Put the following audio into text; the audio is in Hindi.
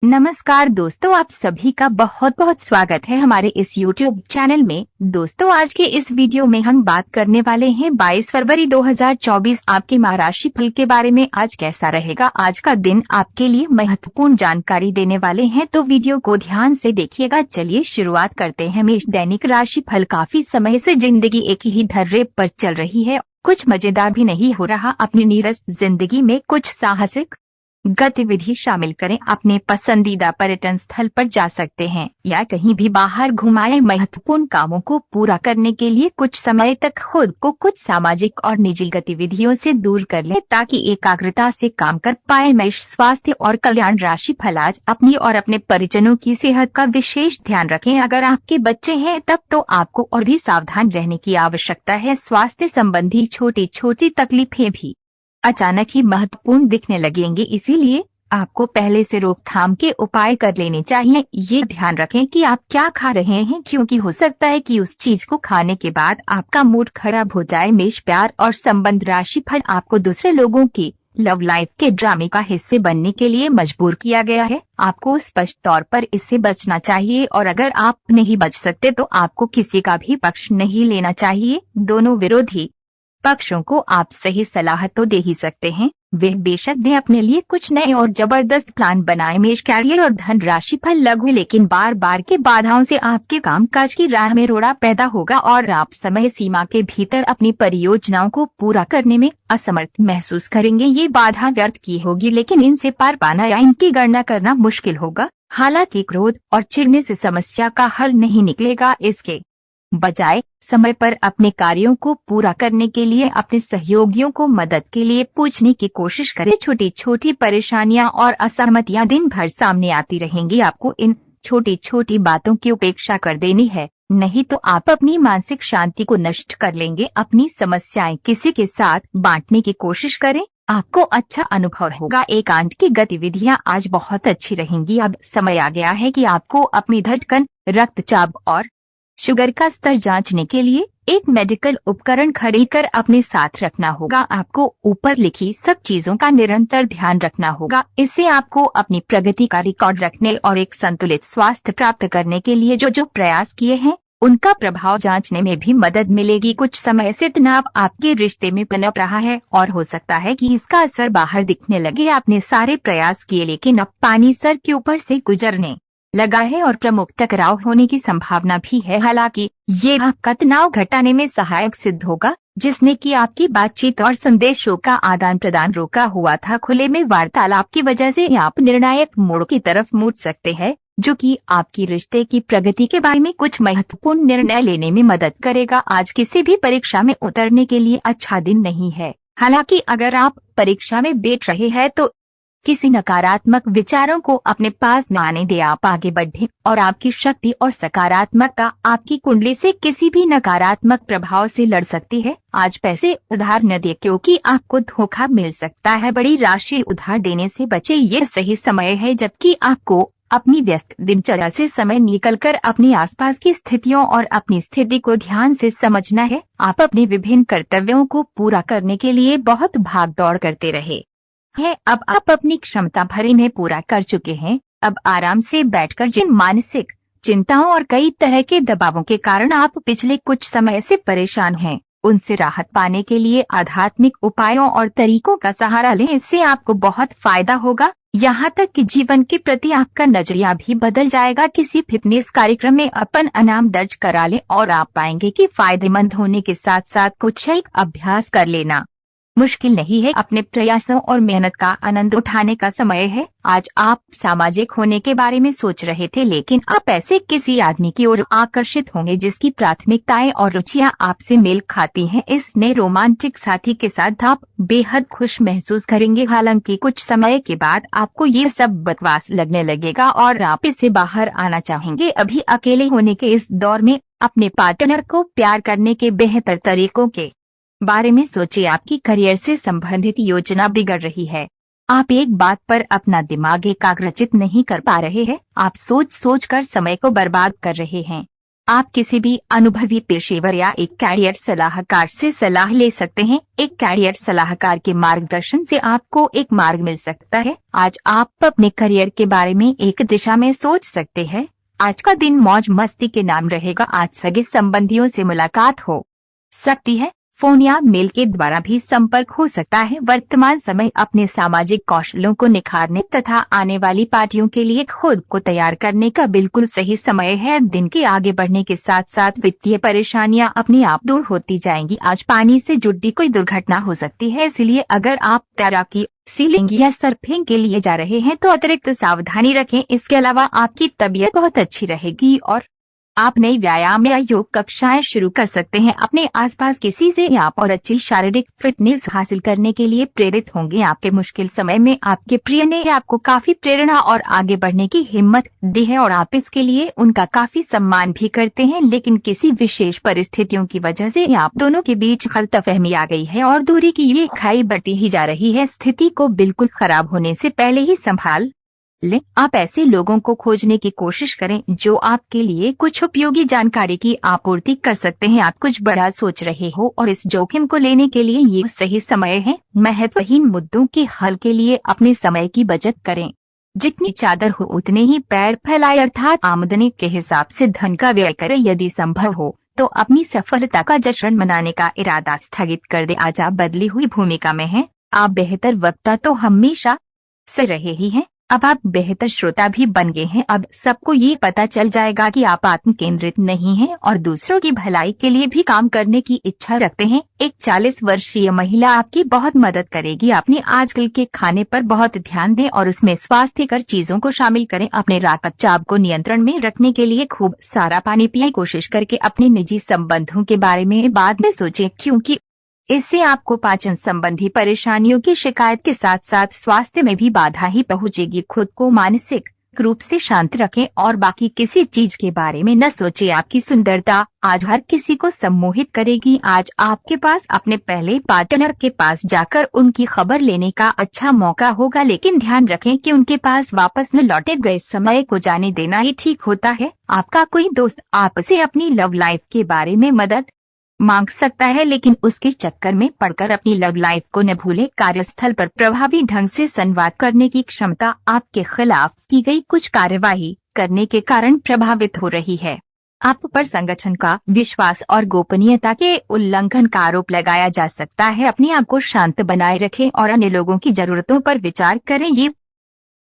नमस्कार दोस्तों, आप सभी का बहुत बहुत स्वागत है हमारे इस YouTube चैनल में। दोस्तों, आज के इस वीडियो में हम बात करने वाले हैं 22 फरवरी 2024 आपके माह राशि फल के बारे में। आज कैसा रहेगा आज का दिन, आपके लिए महत्वपूर्ण जानकारी देने वाले हैं, तो वीडियो को ध्यान से देखिएगा। चलिए शुरुआत करते हैं। मेष दैनिक राशि फल। काफी समय से जिंदगी एक ही ढर्रे पर चल रही है, कुछ मजेदार भी नहीं हो रहा। अपनी नीरस जिंदगी में कुछ साहसिक गतिविधि शामिल करें। अपने पसंदीदा पर्यटन स्थल पर जा सकते हैं या कहीं भी बाहर घुमाएं। महत्वपूर्ण कामों को पूरा करने के लिए कुछ समय तक खुद को कुछ सामाजिक और निजी गतिविधियों से दूर कर लें ताकि एकाग्रता से काम कर पाए। मेष स्वास्थ्य और कल्याण राशि फल। आज अपनी और अपने परिजनों की सेहत का विशेष ध्यान रखें। अगर आपके बच्चे हैं तब तो आपको और भी सावधान रहने की आवश्यकता है। स्वास्थ्य संबंधी छोटी छोटी तकलीफें भी अचानक ही महत्वपूर्ण दिखने लगेंगे, इसीलिए आपको पहले से रोकथाम के उपाय कर लेने चाहिए। ये ध्यान रखें कि आप क्या खा रहे हैं, क्योंकि हो सकता है कि उस चीज को खाने के बाद आपका मूड खराब हो जाए। मेष प्यार और संबंध राशि फल। आपको दूसरे लोगों की लव लाइफ के ड्रामे का हिस्से बनने के लिए मजबूर किया गया है। आपको स्पष्ट तौर पर इससे बचना चाहिए और अगर आप नहीं बच सकते तो आपको किसी का भी पक्ष नहीं लेना चाहिए। दोनों विरोधी पक्षों को आप सही सलाह तो दे ही सकते हैं, वे बेशक दें अपने लिए कुछ नए और जबरदस्त प्लान बनाए। मेष कैरियर और धन राशि फल। लघु लेकिन बार बार के बाधाओं से आपके कामकाज की राह में रोड़ा पैदा होगा और आप समय सीमा के भीतर अपनी परियोजनाओं को पूरा करने में असमर्थ महसूस करेंगे। ये बाधा व्यर्थ की होगी, लेकिन इनसे पार पाना या इनकी गणना करना मुश्किल होगा। हालांकि क्रोध और चिढ़ने से समस्या का हल नहीं निकलेगा, इसके बजाय समय पर अपने कार्यों को पूरा करने के लिए अपने सहयोगियों को मदद के लिए पूछने की कोशिश करें। छोटी छोटी परेशानियां और असहमतियां दिन भर सामने आती रहेंगी। आपको इन छोटी छोटी बातों की उपेक्षा कर देनी है, नहीं तो आप अपनी मानसिक शांति को नष्ट कर लेंगे। अपनी समस्याएं किसी के साथ बांटने की कोशिश करें, आपको अच्छा अनुभव होगा। एकांत की गतिविधियां आज बहुत अच्छी रहेंगी। अब समय आ गया है कि आपको अपनी धड़कन, रक्तचाप और शुगर का स्तर जांचने के लिए एक मेडिकल उपकरण खरीदकर अपने साथ रखना होगा। आपको ऊपर लिखी सब चीजों का निरंतर ध्यान रखना होगा। इससे आपको अपनी प्रगति का रिकॉर्ड रखने और एक संतुलित स्वास्थ्य प्राप्त करने के लिए जो प्रयास किए हैं उनका प्रभाव जांचने में भी मदद मिलेगी। कुछ समय से तनाव आपके रिश्ते में पनप रहा है और हो सकता है कि इसका असर बाहर दिखने लगे। आपने सारे प्रयास किए लेकिन अब पानी सर के ऊपर से गुजरने लगा है और प्रमुख टकराव होने की संभावना भी है। हालांकि ये आपका तनाव घटाने में सहायक सिद्ध होगा, जिसने कि आपकी बातचीत और संदेशों का आदान प्रदान रोका हुआ था। खुले में वार्तालाप की वजह से आप निर्णायक मोड़ की तरफ मुड़ सकते हैं, जो कि आपकी रिश्ते की प्रगति के बारे में कुछ महत्वपूर्ण निर्णय लेने में मदद करेगा। आज किसी भी परीक्षा में उतरने के लिए अच्छा दिन नहीं है। हालांकि अगर आप परीक्षा में बैठ रहे हैं तो किसी नकारात्मक विचारों को अपने पास न आने दे। आप आगे बढ़ें और आपकी शक्ति और सकारात्मकता आपकी कुंडली से किसी भी नकारात्मक प्रभाव से लड़ सकती है। आज पैसे उधार न दे, क्योंकि आपको धोखा मिल सकता है। बड़ी राशि उधार देने से बचे, ये सही समय है जबकि आपको अपनी व्यस्त दिनचर्या से समय निकलकर अपने आसपास की स्थितियों और अपनी स्थिति को ध्यान से समझना है। आप अपने विभिन्न कर्तव्यों को पूरा करने के लिए बहुत भाग दौड़ करते रहे है। अब आप अपनी क्षमता भर इन्हें पूरा कर चुके हैं। अब आराम से बैठकर जिन मानसिक चिंताओं और कई तरह के दबावों के कारण आप पिछले कुछ समय से परेशान हैं, उनसे राहत पाने के लिए आध्यात्मिक उपायों और तरीकों का सहारा लें। इससे आपको बहुत फायदा होगा। यहाँ तक कि जीवन के प्रति आपका नजरिया भी बदल जाएगा। किसी फिटनेस कार्यक्रम में अपन नाम दर्ज करा लें और आप पाएंगे कि फायदेमंद होने के साथ साथ कुछ एक अभ्यास कर लेना मुश्किल नहीं है। अपने प्रयासों और मेहनत का आनंद उठाने का समय है। आज आप सामाजिक होने के बारे में सोच रहे थे, लेकिन आप ऐसे किसी आदमी की ओर आकर्षित होंगे जिसकी प्राथमिकताएं और रुचियां आपसे मेल खाती हैं। इस नए रोमांटिक साथी के साथ आप बेहद खुश महसूस करेंगे। हालांकि कुछ समय के बाद आपको ये सब बकवास लगने लगेगा और आप इससे बाहर आना चाहेंगे। अभी अकेले होने के इस दौर में अपने पार्टनर को प्यार करने के बेहतर तरीकों के बारे में सोचिए। आपकी करियर से संबंधित योजना बिगड़ रही है। आप एक बात पर अपना दिमाग एकाग्रचित नहीं कर पा रहे हैं। आप सोच सोच कर समय को बर्बाद कर रहे हैं। आप किसी भी अनुभवी पेशेवर या एक कैरियर सलाहकार से सलाह ले सकते हैं। एक कैरियर सलाहकार के मार्गदर्शन से आपको एक मार्ग मिल सकता है। आज आप अपने करियर के बारे में एक दिशा में सोच सकते हैं। आज का दिन मौज मस्ती के नाम रहेगा। आज सगे संबंधियों से मुलाकात हो सकती है। फोन या मेल के द्वारा भी संपर्क हो सकता है। वर्तमान समय अपने सामाजिक कौशलों को निखारने तथा आने वाली पार्टियों के लिए खुद को तैयार करने का बिल्कुल सही समय है। दिन के आगे बढ़ने के साथ साथ वित्तीय परेशानियां अपने आप दूर होती जाएंगी। आज पानी से जुड़ी कोई दुर्घटना हो सकती है, इसलिए अगर आप तैराकी, सीलिंग या सर्फिंग के लिए जा रहे हैं तो अतिरिक्त सावधानी रखें। इसके अलावा आपकी तबीयत बहुत अच्छी रहेगी और आप नई व्यायाम या योग कक्षाएं शुरू कर सकते हैं। अपने आसपास किसी से आप और अच्छी शारीरिक फिटनेस हासिल करने के लिए प्रेरित होंगे। आपके मुश्किल समय में आपके प्रिय ने आपको काफी प्रेरणा और आगे बढ़ने की हिम्मत दी है और आप इसके लिए उनका काफी सम्मान भी करते हैं। लेकिन किसी विशेष परिस्थितियों की वजह से आप दोनों के बीच गलतफहमी आ गई है और दूरी की ये खाई बढ़ती ही जा रही है। स्थिति को बिल्कुल खराब होने से पहले ही संभाल लें। आप ऐसे लोगों को खोजने की कोशिश करें जो आपके लिए कुछ उपयोगी जानकारी की आपूर्ति कर सकते हैं। आप कुछ बड़ा सोच रहे हो और इस जोखिम को लेने के लिए ये सही समय है। महत्वहीन मुद्दों के हल के लिए अपने समय की बचत करें। जितनी चादर हो उतने ही पैर फैलाए, अर्थात आमदनी के हिसाब से धन का व्यय करें। यदि संभव हो तो अपनी सफलता का जश्न मनाने का इरादा स्थगित कर दे। आज आप बदली हुई भूमिका में हैं। आप बेहतर वक्ता तो हमेशा से रहे ही हैं, अब आप बेहतर श्रोता भी बन गए हैं। अब सबको ये पता चल जाएगा कि आप आत्म केंद्रित नहीं हैं और दूसरों की भलाई के लिए भी काम करने की इच्छा रखते हैं। एक 40 वर्षीय महिला आपकी बहुत मदद करेगी। अपने आजकल के खाने पर बहुत ध्यान दें और उसमें स्वास्थ्यकर चीजों को शामिल करें। अपने रक्तचाप को नियंत्रण में रखने के लिए खूब सारा पानी पिए। कोशिश करके अपने निजी संबंधों के बारे में बाद में सोचें, क्योंकि इससे आपको पाचन संबंधी परेशानियों की शिकायत के साथ साथ स्वास्थ्य में भी बाधा ही पहुंचेगी। खुद को मानसिक रूप से शांत रखें और बाकी किसी चीज के बारे में न सोचें। आपकी सुंदरता आज हर किसी को सम्मोहित करेगी। आज आपके पास अपने पहले पार्टनर के पास जाकर उनकी खबर लेने का अच्छा मौका होगा, लेकिन ध्यान रखें कि उनके पास वापस न लौटे गए समय को जाने देना ही ठीक होता है। आपका कोई दोस्त आपसे अपनी लव लाइफ के बारे में मदद मांग सकता है, लेकिन उसके चक्कर में पड़कर अपनी लव लाइफ को न भूले। कार्यस्थल पर प्रभावी ढंग से संवाद करने की क्षमता आपके खिलाफ की गई कुछ कार्यवाही करने के कारण प्रभावित हो रही है। आप पर संगठन का विश्वास और गोपनीयता के उल्लंघन का आरोप लगाया जा सकता है। अपने आप को शांत बनाए रखें और अन्य लोगों की जरूरतों पर विचार करें। ये